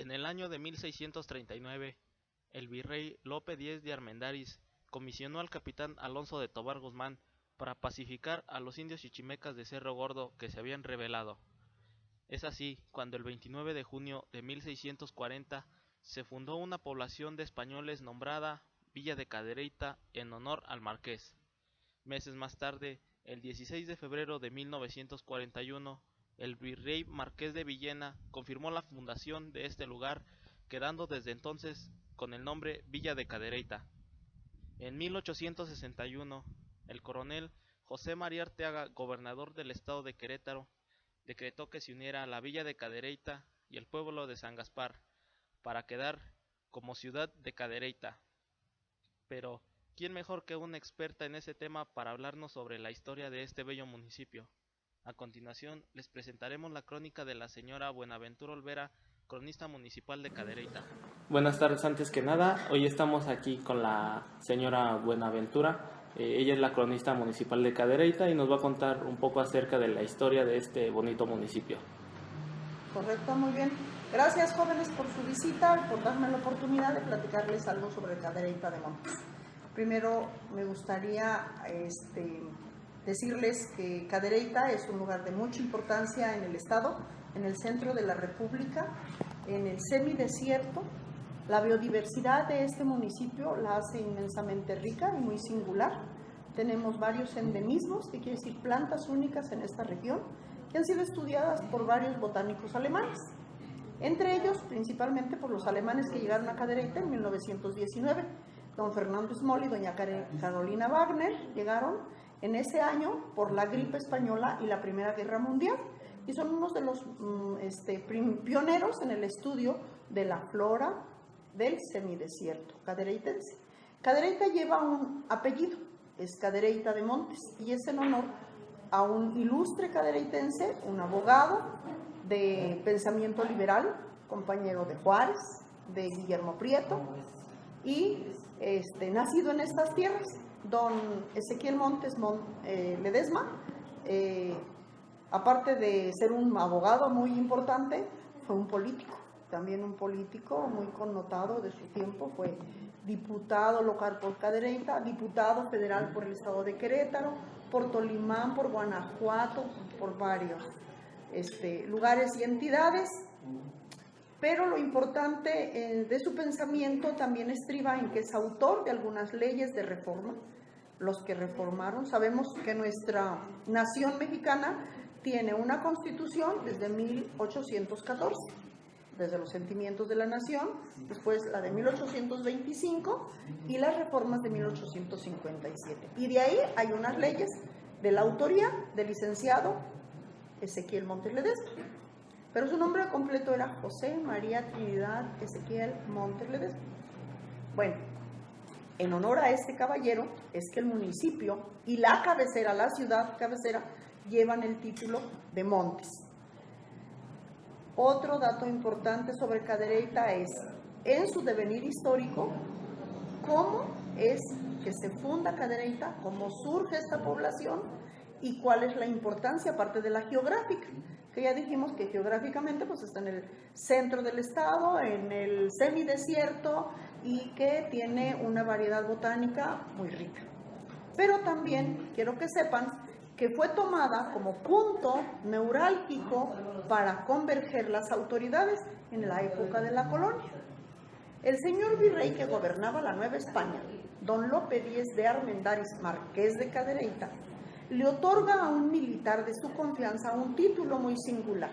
En el año de 1639, el virrey Lope Díez de Armendáriz comisionó al capitán Alonso de Tovar Guzmán para pacificar a los indios chichimecas de Cerro Gordo que se habían rebelado. Es así cuando el 29 de junio de 1640 se fundó una población de españoles nombrada Villa de Cadereyta en honor al marqués. Meses más tarde, el 16 de febrero de 1941, el virrey Marqués de Villena confirmó la fundación de este lugar, quedando desde entonces con el nombre Villa de Cadereyta. En 1861, el coronel José María Arteaga, gobernador del estado de Querétaro, decretó que se uniera a la Villa de Cadereyta y el pueblo de San Gaspar, para quedar como ciudad de Cadereyta. Pero, ¿quién mejor que una experta en ese tema para hablarnos sobre la historia de este bello municipio? A continuación, les presentaremos la crónica de la señora Buenaventura Olvera, cronista municipal de Cadereyta. Buenas tardes, antes que nada, hoy estamos aquí con la señora Buenaventura. Ella es la cronista municipal de Cadereyta y nos va a contar un poco acerca de la historia de este bonito municipio. Correcto, muy bien. Gracias, jóvenes, por su visita y por darme la oportunidad de platicarles algo sobre Cadereyta de Montes. Primero, me gustaría decirles que Cadereyta es un lugar de mucha importancia en el estado, en el centro de la República, en el semidesierto. La biodiversidad de este municipio la hace inmensamente rica y muy singular. Tenemos varios endemismos, que quiere decir plantas únicas en esta región, que han sido estudiadas por varios botánicos alemanes. Entre ellos, principalmente por los alemanes que llegaron a Cadereyta en 1919. Don Fernando Small y doña Carolina Wagner llegaron en ese año por la gripe española y la Primera Guerra Mundial, y son unos de los pioneros en el estudio de la flora del semidesierto cadereytense. Cadereyta lleva un apellido, es Cadereyta de Montes, y es en honor a un ilustre cadereytense, un abogado de pensamiento liberal, compañero de Juárez, de Guillermo Prieto, y nacido en estas tierras, don Ezequiel Montes Ledesma. Aparte de ser un abogado muy importante, fue un político, también un político muy connotado de su tiempo. Fue diputado local por Cadereyta, diputado federal por el estado de Querétaro, por Tolimán, por Guanajuato, por varios lugares y entidades. Pero lo importante de su pensamiento también estriba en que es autor de algunas leyes de reforma. Los que reformaron, sabemos que nuestra nación mexicana tiene una constitución desde 1814, desde los sentimientos de la nación, después la de 1825 y las reformas de 1857. Y de ahí hay unas leyes de la autoría del licenciado Ezequiel Montes Ledesma. Pero su nombre completo era José María Trinidad Ezequiel Montes Ledesma. Bueno, en honor a este caballero es que el municipio y la cabecera, la ciudad cabecera, llevan el título de Montes. Otro dato importante sobre Cadereyta es, en su devenir histórico, cómo es que se funda Cadereyta, cómo surge esta población y cuál es la importancia, aparte de la geográfica, que ya dijimos que geográficamente pues está en el centro del estado, en el semidesierto, y que tiene una variedad botánica muy rica. Pero también quiero que sepan que fue tomada como punto neurálgico para converger las autoridades en la época de la colonia. El señor virrey que gobernaba la Nueva España, don Lope Díez de Armendáriz, marqués de Cadereyta, le otorga a un militar de su confianza un título muy singular,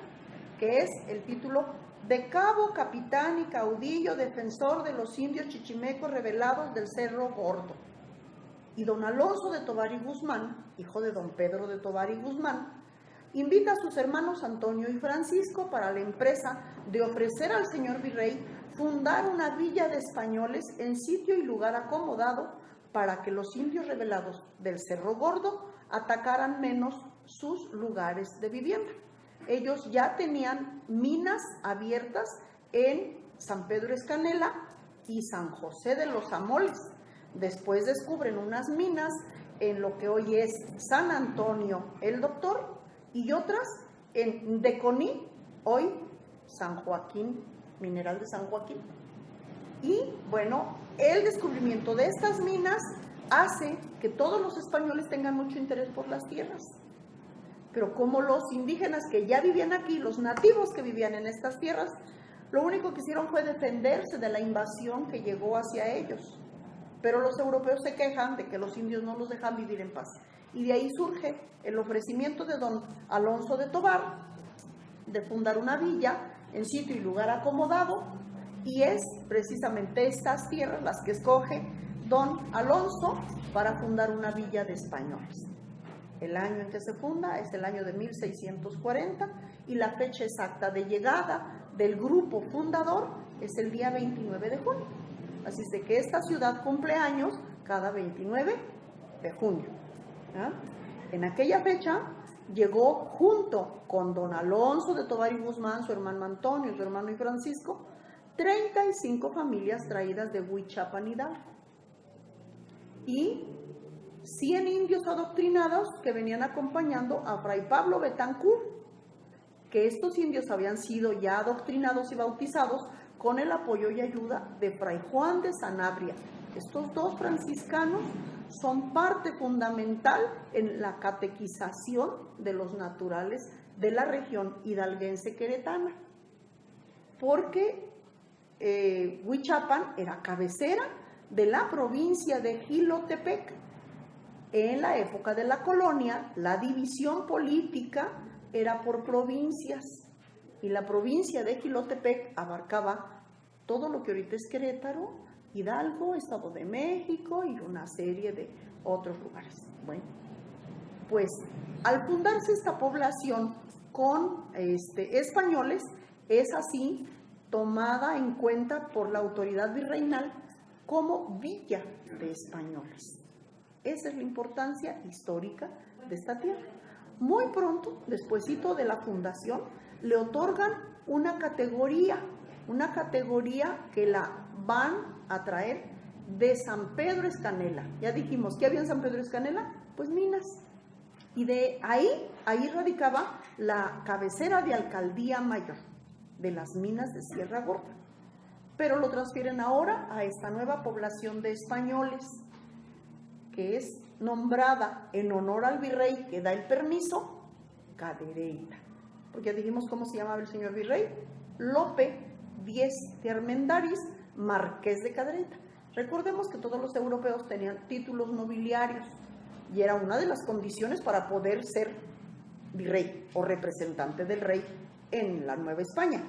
que es el título de cabo, capitán y caudillo defensor de los indios chichimecos rebelados del Cerro Gordo. Y don Alonso de Tovar y Guzmán, hijo de don Pedro de Tovar y Guzmán, invita a sus hermanos Antonio y Francisco para la empresa de ofrecer al señor virrey fundar una villa de españoles en sitio y lugar acomodado para que los indios rebelados del Cerro Gordo atacaran menos sus lugares de vivienda. Ellos ya tenían minas abiertas en San Pedro Escanela y San José de los Amoles. Después descubren unas minas en lo que hoy es San Antonio el Doctor y otras en Deconí, hoy San Joaquín mineral de San Joaquín. Y bueno, el descubrimiento de estas minas hace que todos los españoles tengan mucho interés por las tierras. Pero como los indígenas que ya vivían aquí, los nativos que vivían en estas tierras, lo único que hicieron fue defenderse de la invasión que llegó hacia ellos. Pero los europeos se quejan de que los indios no los dejan vivir en paz. Y de ahí surge el ofrecimiento de don Alonso de Tovar de fundar una villa en sitio y lugar acomodado, y es precisamente estas tierras las que escoge don Alonso para fundar una villa de españoles. El año en que se funda es el año de 1640 y la fecha exacta de llegada del grupo fundador es el día 29 de junio. Así es de que esta ciudad cumple años cada 29 de junio. ¿Ah? En aquella fecha llegó junto con don Alonso de Tovar y Guzmán, su hermano Antonio, su hermano y Francisco, 35 familias traídas de Huichapan Hidalgo. Y 100 indios adoctrinados que venían acompañando a Fray Pablo Betancourt, que estos indios habían sido ya adoctrinados y bautizados con el apoyo y ayuda de Fray Juan de Sanabria. Estos dos franciscanos son parte fundamental en la catequización de los naturales de la región hidalguense queretana, porque Huichapan era cabecera de la provincia de Jilotepec. En la época de la colonia, la división política era por provincias, y la provincia de Jilotepec abarcaba todo lo que ahorita es Querétaro, Hidalgo, Estado de México y una serie de otros lugares. Bueno, pues al fundarse esta población con españoles, es así tomada en cuenta por la autoridad virreinal como villa de españoles. Esa es la importancia histórica de esta tierra. Muy pronto, despuesito de la fundación, le otorgan una categoría que la van a traer de San Pedro Escanela. Ya dijimos, ¿qué había en San Pedro Escanela? Pues minas. Y de ahí radicaba la cabecera de alcaldía mayor de las minas de Sierra Gorda. Pero lo transfieren ahora a esta nueva población de españoles, que es nombrada en honor al virrey que da el permiso, Cadereyta. Porque ya dijimos cómo se llamaba el señor virrey, Lope Díez de Armendáriz, marqués de Cadereyta. Recordemos que todos los europeos tenían títulos nobiliarios y era una de las condiciones para poder ser virrey o representante del rey en la Nueva España,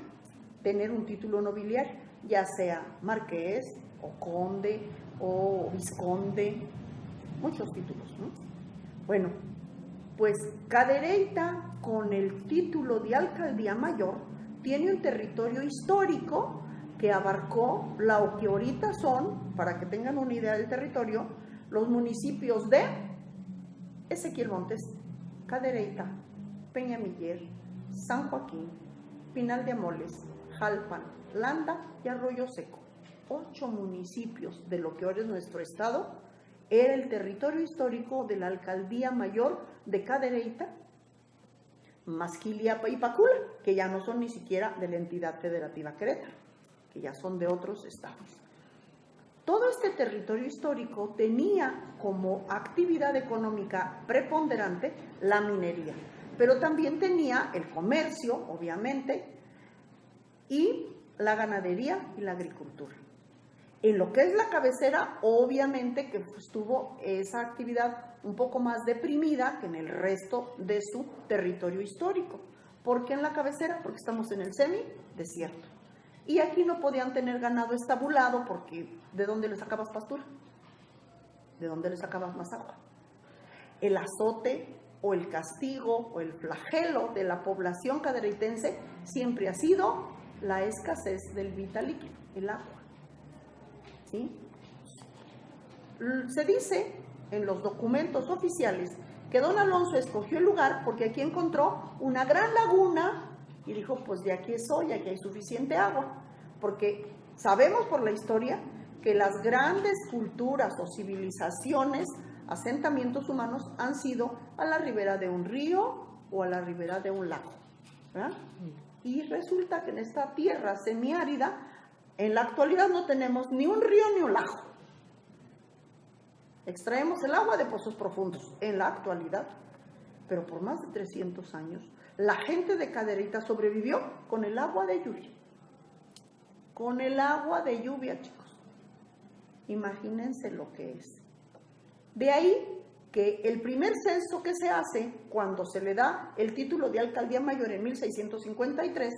tener un título nobiliario, ya sea marqués o conde o vizconde, muchos títulos, ¿no? Bueno, pues Cadereyta, con el título de alcaldía mayor, tiene un territorio histórico que abarcó lo que ahorita son, para que tengan una idea del territorio, los municipios de Ezequiel Montes, Cadereyta, Peñamiller, San Joaquín, Pinal de Amoles, Jalpan, Landa y Arroyo Seco. 8 municipios de lo que ahora es nuestro estado era el territorio histórico de la alcaldía mayor de Cadereyta, más Jiliapa y Pacula, que ya no son ni siquiera de la entidad federativa Querétaro, que ya son de otros estados. Todo este territorio histórico tenía como actividad económica preponderante la minería, pero también tenía el comercio, obviamente, y la ganadería y la agricultura. En lo que es la cabecera, obviamente que tuvo esa actividad un poco más deprimida que en el resto de su territorio histórico. ¿Por qué en la cabecera? Porque estamos en el semidesierto. Y aquí no podían tener ganado estabulado porque ¿de dónde le sacabas pastura? ¿De dónde le sacabas más agua? El azote o el castigo o el flagelo de la población cadereytense siempre ha sido la escasez del vital líquido, el agua. ¿Sí? Se dice en los documentos oficiales que don Alonso escogió el lugar porque aquí encontró una gran laguna y dijo, pues de aquí soy, aquí hay suficiente agua, porque sabemos por la historia que las grandes culturas o civilizaciones, asentamientos humanos han sido a la ribera de un río o a la ribera de un lago. ¿verdad? Y resulta que en esta tierra semiárida, en la actualidad no tenemos ni un río ni un lago. Extraemos el agua de pozos profundos en la actualidad, pero por más de 300 años, la gente de Cadereyta sobrevivió con el agua de lluvia. Con el agua de lluvia, chicos. Imagínense lo que es. De ahí que el primer censo que se hace, cuando se le da el título de alcaldía mayor en 1653,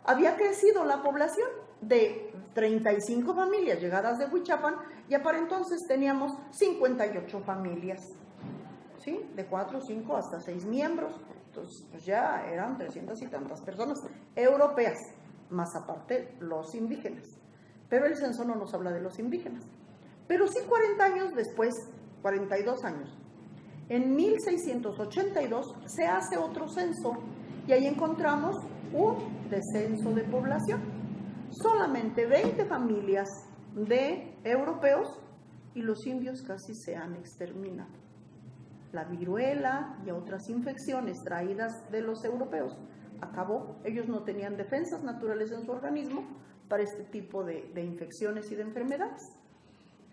había crecido la población de 35 familias llegadas de Huichapan, ya para entonces teníamos 58 familias, ¿sí? De 4, 5 hasta 6 miembros, entonces pues ya eran 300 y tantas personas europeas, más aparte los indígenas. Pero el censo no nos habla de los indígenas. Pero sí 40 años después, 42 años, en 1682 se hace otro censo y ahí encontramos un descenso de población. Solamente 20 familias de europeos y los indios casi se han exterminado. La viruela y otras infecciones traídas de los europeos acabó. Ellos no tenían defensas naturales en su organismo para este tipo de infecciones y de enfermedades.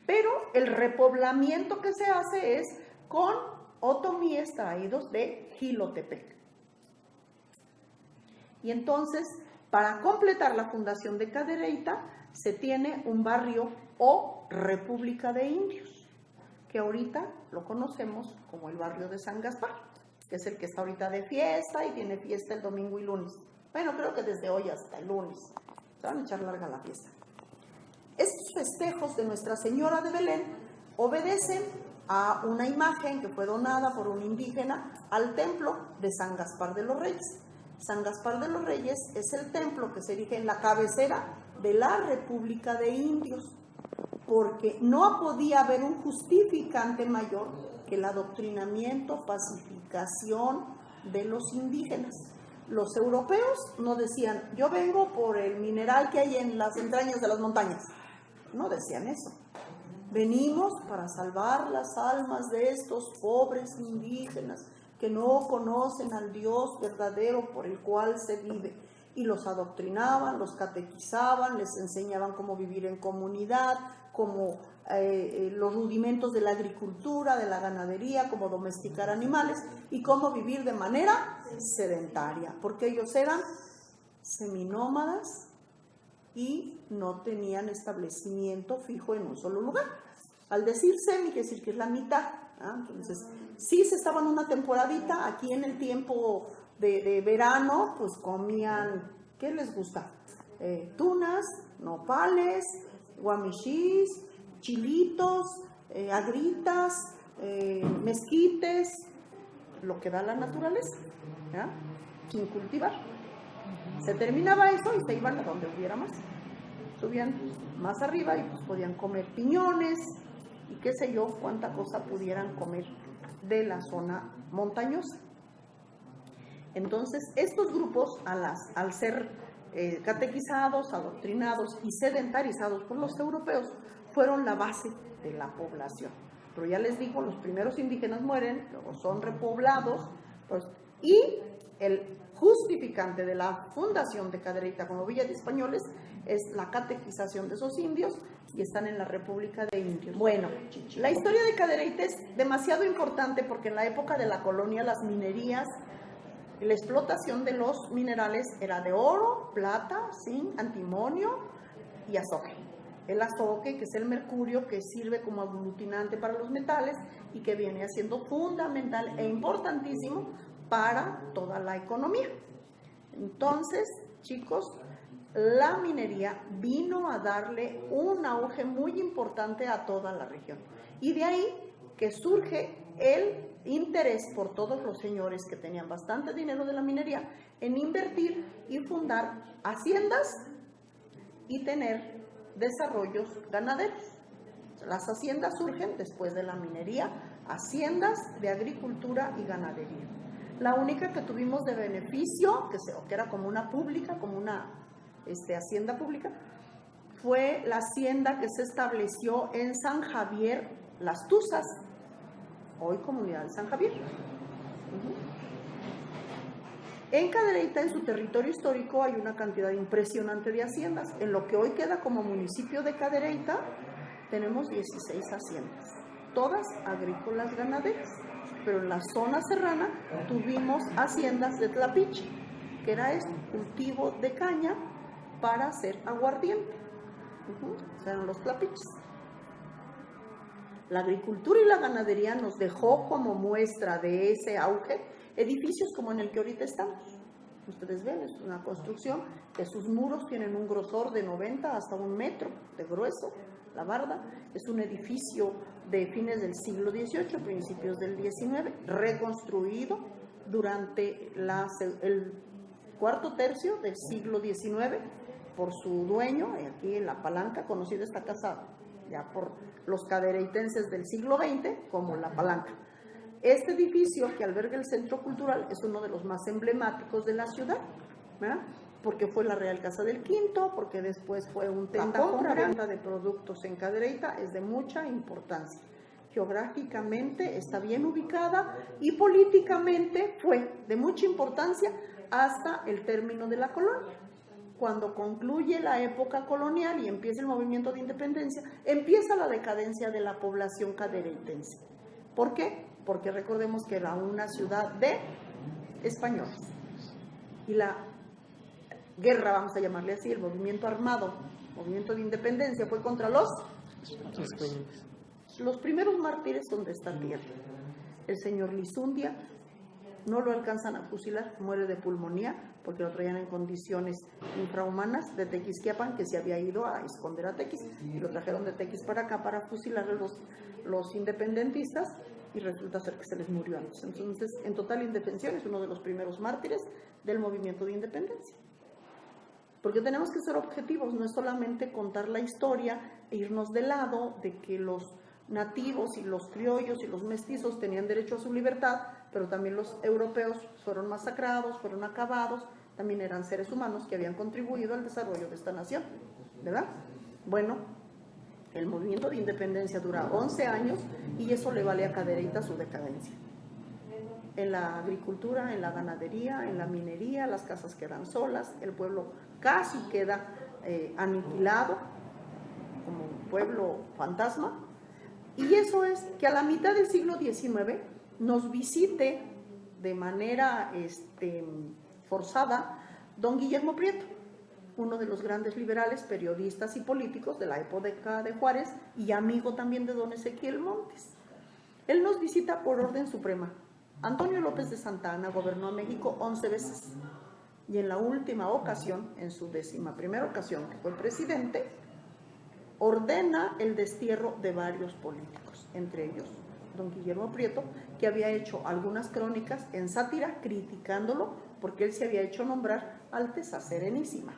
Pero el repoblamiento que se hace es con otomíes traídos de Jilotepec. Y entonces, para completar la fundación de Cadereyta, se tiene un barrio o República de Indios, que ahorita lo conocemos como el barrio de San Gaspar, que es el que está ahorita de fiesta y tiene fiesta el domingo y lunes. Bueno, creo que desde hoy hasta el lunes. Se van a echar larga la fiesta. Estos festejos de Nuestra Señora de Belén obedecen a una imagen que fue donada por un indígena al templo de San Gaspar de los Reyes. San Gaspar de los Reyes es el templo que se erige en la cabecera de la República de Indios, porque no podía haber un justificante mayor que el adoctrinamiento, pacificación de los indígenas. Los europeos no decían, yo vengo por el mineral que hay en las entrañas de las montañas. No decían eso. Venimos para salvar las almas de estos pobres indígenas que no conocen al Dios verdadero por el cual se vive. Y los adoctrinaban, los catequizaban, les enseñaban cómo vivir en comunidad, cómo los rudimentos de la agricultura, de la ganadería, cómo domesticar animales y cómo vivir de manera sedentaria, porque ellos eran seminómadas y no tenían establecimiento fijo en un solo lugar. Al decir semi, quiere decir que es la mitad, ¿ah? Entonces, sí se estaban una temporadita, aquí en el tiempo de verano, pues comían, ¿qué les gusta? Tunas, nopales, guamichís, chilitos, agritas, mezquites, lo que da la naturaleza, ¿ya? Sin cultivar. Se terminaba eso y se iban a donde hubiera más. Subían más arriba y pues podían comer piñones y qué sé yo, cuánta cosa pudieran comer de la zona montañosa. Entonces, estos grupos, al ser catequizados, adoctrinados y sedentarizados por los europeos, fueron la base de la población. Pero ya les digo, los primeros indígenas mueren, luego son repoblados, pues, y el justificante de la fundación de Cadereyta como Villa de Españoles es la catequización de esos indios y están en la República de Indios. Bueno, la historia de Cadereyta es demasiado importante porque en la época de la colonia las minerías, la explotación de los minerales era de oro, plata, zinc, antimonio y azogue. El azogue, que es el mercurio, que sirve como aglutinante para los metales y que viene siendo fundamental e importantísimo para toda la economía. Entonces, chicos, la minería vino a darle un auge muy importante a toda la región. Y de ahí que surge el interés por todos los señores que tenían bastante dinero de la minería en invertir y fundar haciendas y tener desarrollos ganaderos. Las haciendas surgen después de la minería, haciendas de agricultura y ganadería. La única que tuvimos de beneficio, que era como una pública, como una hacienda pública, fue la hacienda que se estableció en San Javier, Las Tuzas, hoy Comunidad de San Javier. En Cadereyta, en su territorio histórico, hay una cantidad impresionante de haciendas. En lo que hoy queda como municipio de Cadereyta, tenemos 16 haciendas, todas agrícolas ganaderas. Pero en la zona serrana tuvimos haciendas de tlapiche, que era esto, cultivo de caña para hacer aguardiente. Eran los tlapiches. La agricultura y la ganadería nos dejó como muestra de ese auge edificios como en el que ahorita estamos. Ustedes ven, es una construcción que sus muros tienen un grosor de 90 hasta 1 metro de grueso. La barda es un edificio de fines del siglo XVIII, principios del XIX, reconstruido durante el cuarto tercio del siglo XIX por su dueño, aquí en La Palanca, conocida esta casa ya por los cadereitenses del siglo XX como La Palanca. Este edificio que alberga el Centro Cultural es uno de los más emblemáticos de la ciudad, ¿verdad? Porque fue la Real Casa del Quinto, porque después fue un compra-venta de productos en Cadereyta, es de mucha importancia. Geográficamente está bien ubicada y políticamente fue de mucha importancia hasta el término de la colonia. Cuando concluye la época colonial y empieza el movimiento de independencia, empieza la decadencia de la población cadereitense. ¿Por qué? Porque recordemos que era una ciudad de españoles. Y la guerra, vamos a llamarle así, el movimiento armado, movimiento de independencia, fue contra los españoles. Los primeros mártires son de esta tierra. El señor Lizundia, no lo alcanzan a fusilar, muere de pulmonía, porque lo traían en condiciones infrahumanas de Tequisquiapan, que se había ido a esconder a Tequis, y lo trajeron de Tequis para acá para fusilar a los independentistas, y resulta ser que se les murió antes. Entonces, en total indefensión, es uno de los primeros mártires del movimiento de independencia. Porque tenemos que ser objetivos, no es solamente contar la historia e irnos de lado de que los nativos y los criollos y los mestizos tenían derecho a su libertad, pero también los europeos fueron masacrados, fueron acabados, también eran seres humanos que habían contribuido al desarrollo de esta nación, ¿verdad? Bueno, el movimiento de independencia dura 11 años y eso le vale a Cadereyta su decadencia. En la agricultura, en la ganadería, en la minería, las casas quedan solas, el pueblo casi queda aniquilado como un pueblo fantasma. Y eso es que a la mitad del siglo XIX nos visite de manera forzada don Guillermo Prieto, uno de los grandes liberales, periodistas y políticos de la época de Juárez y amigo también de don Ezequiel Montes. Él nos visita por orden suprema. Antonio López de Santa Anna gobernó a México 11 veces y en la última ocasión, en su 11ª ocasión que fue presidente, ordena el destierro de varios políticos, entre ellos don Guillermo Prieto, que había hecho algunas crónicas en sátira criticándolo porque él se había hecho nombrar Alteza Serenísima.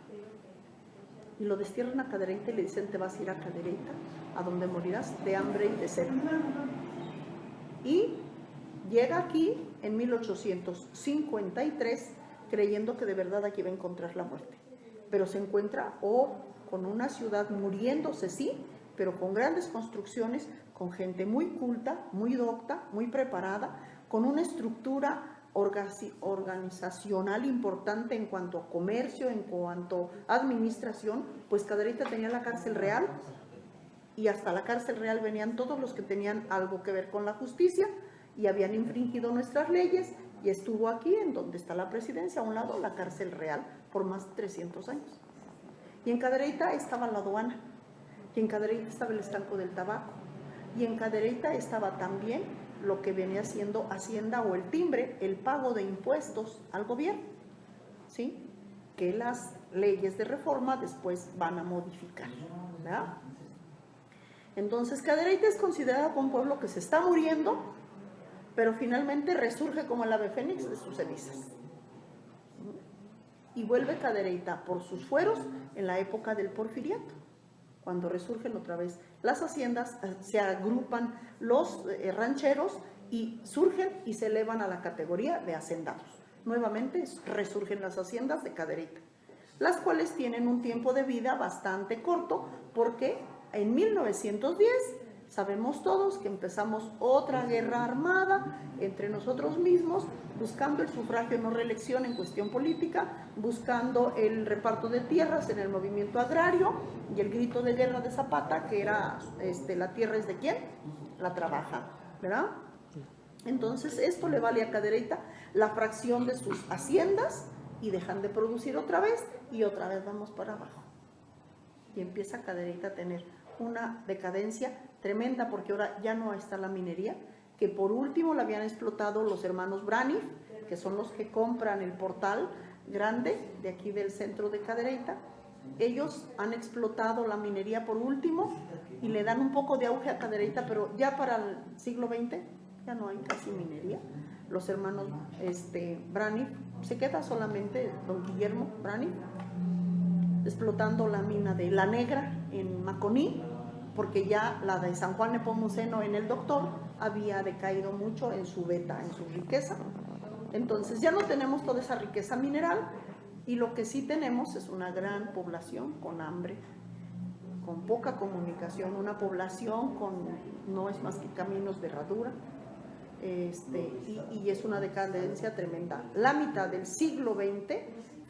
Y lo destierran a Cadereyta y le dicen: te vas a ir a Cadereyta, a donde morirás de hambre y de sed. Y llega aquí en 1853 creyendo que de verdad aquí va a encontrar la muerte, pero se encuentra con una ciudad muriéndose, sí, pero con grandes construcciones, con gente muy culta, muy docta, muy preparada, con una estructura organizacional importante en cuanto a comercio, en cuanto a administración. Pues Cadereyta tenía la cárcel real y hasta la cárcel real venían todos los que tenían algo que ver con la justicia y habían infringido nuestras leyes, y estuvo aquí en donde está la presidencia, a un lado la cárcel real, por más de 300 años. Y en Cadereyta estaba la aduana, y en Cadereyta estaba el estanco del tabaco, y en Cadereyta estaba también lo que venía siendo Hacienda o el timbre, el pago de impuestos al gobierno, ¿sí? Que las leyes de reforma después van a modificar, ¿verdad? Entonces Cadereyta es considerado como un pueblo que se está muriendo, pero finalmente resurge como el ave fénix de sus cenizas. Y vuelve Cadereyta por sus fueros en la época del Porfiriato, cuando resurgen otra vez las haciendas, se agrupan los rancheros y surgen y se elevan a la categoría de hacendados. Nuevamente resurgen las haciendas de Cadereyta, las cuales tienen un tiempo de vida bastante corto, porque en 1910 Sabemos todos que empezamos otra guerra armada entre nosotros mismos, buscando el sufragio no reelección en cuestión política, buscando el reparto de tierras en el movimiento agrario y el grito de guerra de Zapata, que era la tierra es de quién, la trabaja, ¿verdad? Entonces esto le vale a Cadereyta la fracción de sus haciendas y dejan de producir otra vez y otra vez vamos para abajo. Y empieza Cadereyta a tener una decadencia tremenda porque ahora ya no está la minería, que por último la habían explotado los hermanos Braniff, que son los que compran el portal grande de aquí del centro de Cadereyta. Ellos han explotado la minería por último y le dan un poco de auge a Cadereyta, pero ya para el siglo XX ya no hay casi minería. Los hermanos Braniff, se queda solamente don Guillermo Braniff explotando la mina de La Negra en Maconí, porque ya la de San Juan Nepomuceno en el Doctor había decaído mucho en su beta, en su riqueza. Entonces ya no tenemos toda esa riqueza mineral y lo que sí tenemos es una gran población con hambre, con poca comunicación, una población con no es más que caminos de herradura, y es una decadencia tremenda. La mitad del siglo XX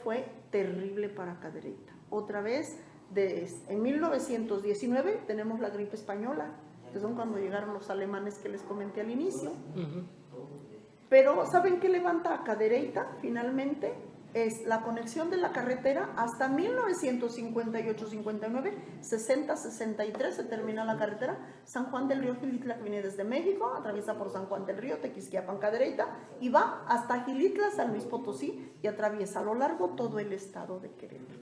fue terrible para Cadereyta. Otra vez, en 1919 tenemos la gripe española, que son cuando llegaron los alemanes que les comenté al inicio. Pero ¿saben qué levanta a Cadereyta finalmente? Es la conexión de la carretera hasta 1958-59, 60-63 se termina la carretera San Juan del Río Gilitla, que viene desde México, atraviesa por San Juan del Río, Tequisquiapan, Cadereyta y va hasta Gilitla, San Luis Potosí y atraviesa a lo largo todo el estado de Querétaro.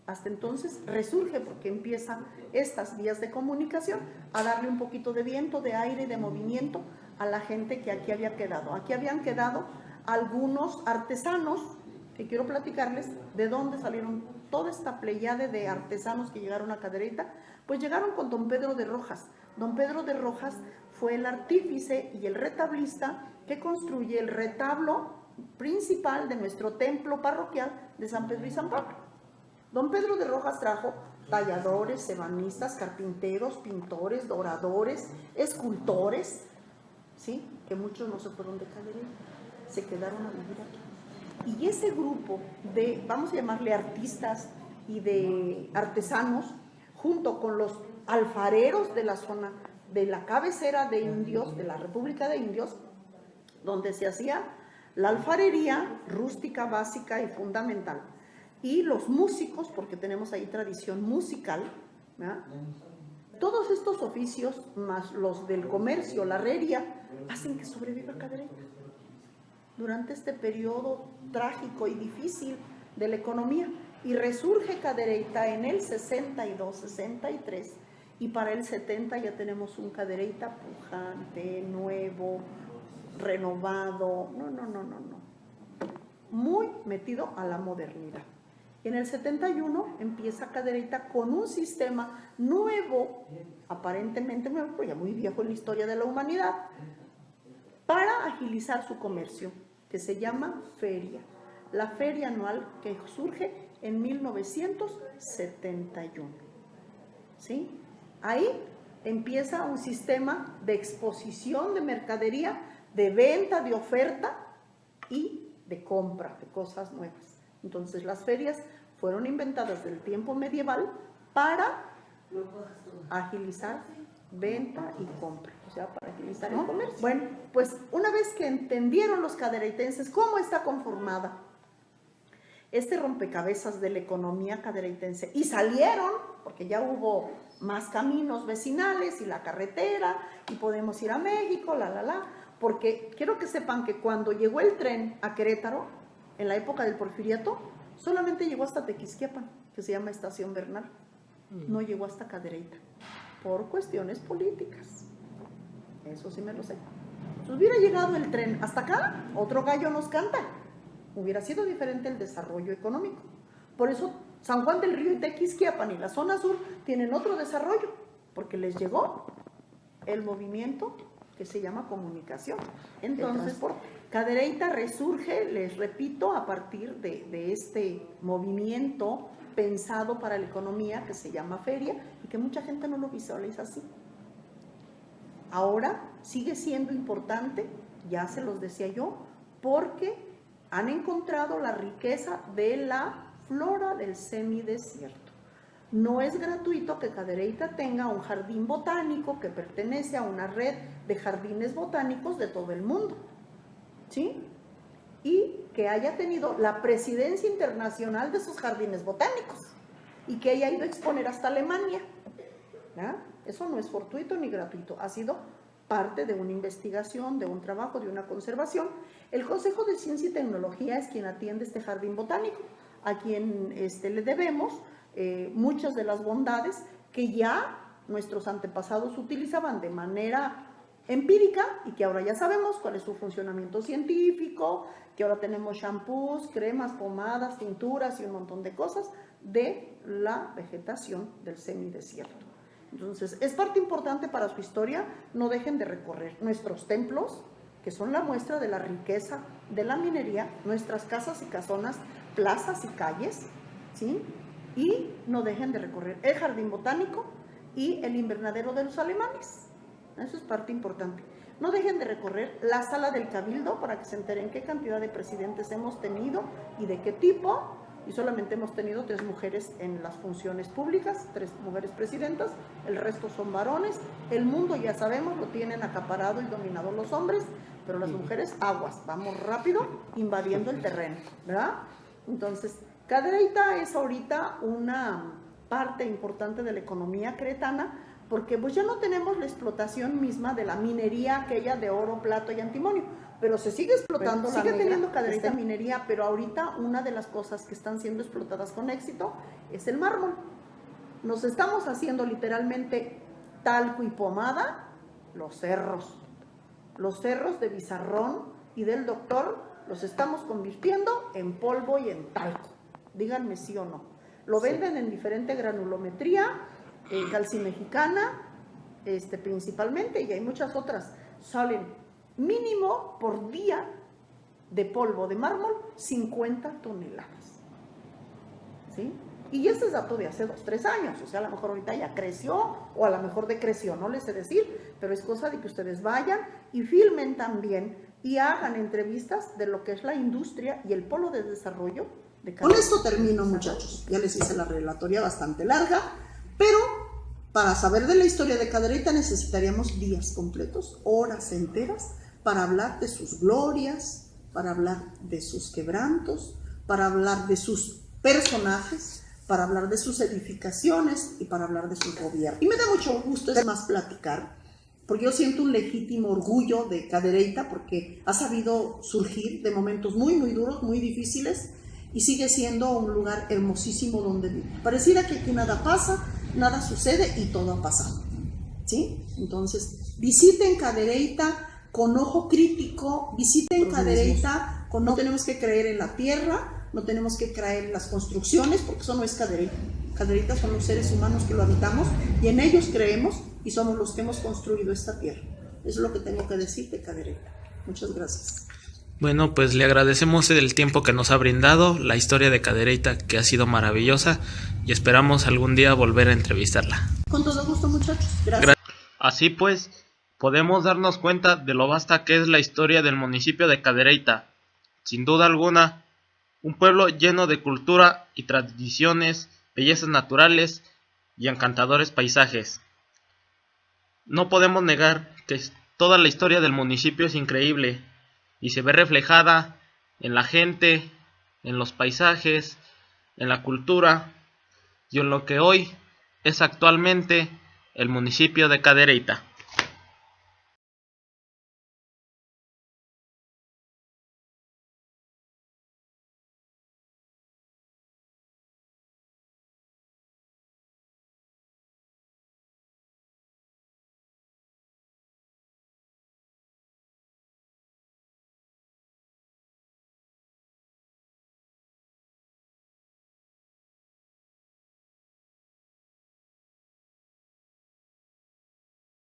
Hasta entonces resurge porque empiezan estas vías de comunicación a darle un poquito de viento, de aire, de movimiento a la gente que aquí había quedado. Aquí habían quedado algunos artesanos, que quiero platicarles de dónde salieron toda esta pleyade de artesanos que llegaron a Cadereyta. Pues llegaron con don Pedro de Rojas. Don Pedro de Rojas fue el artífice y el retablista que construye el retablo principal de nuestro templo parroquial de San Pedro y San Pablo. Don Pedro de Rojas trajo talladores, ebanistas, carpinteros, pintores, doradores, escultores, ¿sí? Que muchos no se fueron de Cadereyta, se quedaron a vivir aquí. Y ese grupo de, vamos a llamarle artistas y de artesanos, junto con los alfareros de la zona, de la cabecera de Indios, de la República de Indios, donde se hacía la alfarería rústica, básica y fundamental. Y los músicos, porque tenemos ahí tradición musical, ¿verdad? Todos estos oficios, más los del comercio, la herrería, hacen que sobreviva Cadereyta durante este periodo trágico y difícil de la economía. Y resurge Cadereyta en el 62-63 y para el 70 ya tenemos un Cadereyta pujante, nuevo, renovado, no, muy metido a la modernidad. Y en el 71 empieza Cadereyta con un sistema nuevo, aparentemente nuevo, pero ya muy viejo en la historia de la humanidad, para agilizar su comercio, que se llama feria. La feria anual que surge en 1971. ¿Sí? Ahí empieza un sistema de exposición de mercadería, de venta, de oferta y de compra de cosas nuevas. Entonces las ferias fueron inventadas del tiempo medieval para agilizar venta y compra, o sea, para agilizar el comercio. Bueno, pues una vez que entendieron los cadereytenses cómo está conformada este rompecabezas de la economía cadereytense y salieron, porque ya hubo más caminos vecinales y la carretera y podemos ir a México, porque quiero que sepan que cuando llegó el tren a Querétaro, en la época del Porfiriato, solamente llegó hasta Tequisquiapan, que se llama Estación Bernal, no llegó hasta Cadereyta, por cuestiones políticas, eso sí me lo sé. Si hubiera llegado el tren hasta acá, otro gallo nos canta, hubiera sido diferente el desarrollo económico. Por eso San Juan del Río y Tequisquiapan y la zona sur tienen otro desarrollo, porque les llegó el movimiento que se llama comunicación. Entonces, Cadereyta resurge, les repito, a partir de este movimiento pensado para la economía que se llama feria y que mucha gente no lo visualiza así. Ahora sigue siendo importante, ya se los decía yo, porque han encontrado la riqueza de la flora del semidesierto. No es gratuito que Cadereyta tenga un jardín botánico que pertenece a una red de jardines botánicos de todo el mundo, ¿sí? Y que haya tenido la presidencia internacional de esos jardines botánicos y que haya ido a exponer hasta Alemania, ¿verdad? Eso no es fortuito ni gratuito, ha sido parte de una investigación, de un trabajo, de una conservación. El Consejo de Ciencia y Tecnología es quien atiende este jardín botánico, a quien le debemos muchas de las bondades que ya nuestros antepasados utilizaban de manera empírica y que ahora ya sabemos cuál es su funcionamiento científico, que ahora tenemos shampoos, cremas, pomadas, tinturas y un montón de cosas de la vegetación del semidesierto. Entonces, es parte importante para su historia. No dejen de recorrer nuestros templos, que son la muestra de la riqueza de la minería, nuestras casas y casonas, plazas y calles, ¿sí? Y no dejen de recorrer el jardín botánico y el invernadero de los alemanes. Eso es parte importante. No dejen de recorrer la sala del Cabildo para que se enteren qué cantidad de presidentes hemos tenido y de qué tipo. Y solamente hemos tenido 3 mujeres en las funciones públicas, 3 mujeres presidentas, el resto son varones. El mundo, ya sabemos, lo tienen acaparado y dominado los hombres, pero las mujeres, aguas, vamos rápido invadiendo el terreno, ¿verdad? Entonces, Cadereyta es ahorita una parte importante de la economía cretana, porque pues ya no tenemos la explotación misma de la minería aquella de oro, plata y antimonio, pero se sigue explotando, sigue teniendo Cadereyta minería, pero ahorita una de las cosas que están siendo explotadas con éxito es el mármol. Nos estamos haciendo literalmente talco y pomada, los cerros de Bizarrón y del Doctor los estamos convirtiendo en polvo y en talco. Díganme sí o no. Lo venden en diferente granulometría, calcimexicana, principalmente, y hay muchas otras. Salen mínimo por día de polvo de mármol 50 toneladas. ¿Sí? Y este es dato de hace 2-3 años, o sea, a lo mejor ahorita ya creció o a lo mejor decreció, no les sé decir, pero es cosa de que ustedes vayan y filmen también y hagan entrevistas de lo que es la industria y el polo de desarrollo de cada. Con esto termino, muchachos, ya les hice la relatoría bastante larga, pero para saber de la historia de Cadereyta necesitaríamos días completos, horas enteras, para hablar de sus glorias, para hablar de sus quebrantos, para hablar de sus personajes, para hablar de sus edificaciones y para hablar de su gobierno. Y me da mucho gusto, es más, platicar, porque yo siento un legítimo orgullo de Cadereyta, porque ha sabido surgir de momentos muy, muy duros, muy difíciles, y sigue siendo un lugar hermosísimo donde vivir. Pareciera que aquí nada pasa, nada sucede y todo ha pasado, ¿sí? Entonces, visiten Cadereyta con ojo crítico, visiten Cadereyta con no tenemos que creer en la tierra, no tenemos que creer en las construcciones, porque eso no es Cadereyta. Cadereyta son los seres humanos que lo habitamos y en ellos creemos y somos los que hemos construido esta tierra. Eso es lo que tengo que decir de Cadereyta. Muchas gracias. Bueno, pues le agradecemos el tiempo que nos ha brindado, la historia de Cadereyta, que ha sido maravillosa, y esperamos algún día volver a entrevistarla. Con todo gusto, muchachos. Gracias. Así pues, podemos darnos cuenta de lo vasta que es la historia del municipio de Cadereyta. Sin duda alguna, un pueblo lleno de cultura y tradiciones, bellezas naturales y encantadores paisajes. No podemos negar que toda la historia del municipio es increíble y se ve reflejada en la gente, en los paisajes, en la cultura y en lo que hoy es actualmente el municipio de Cadereyta.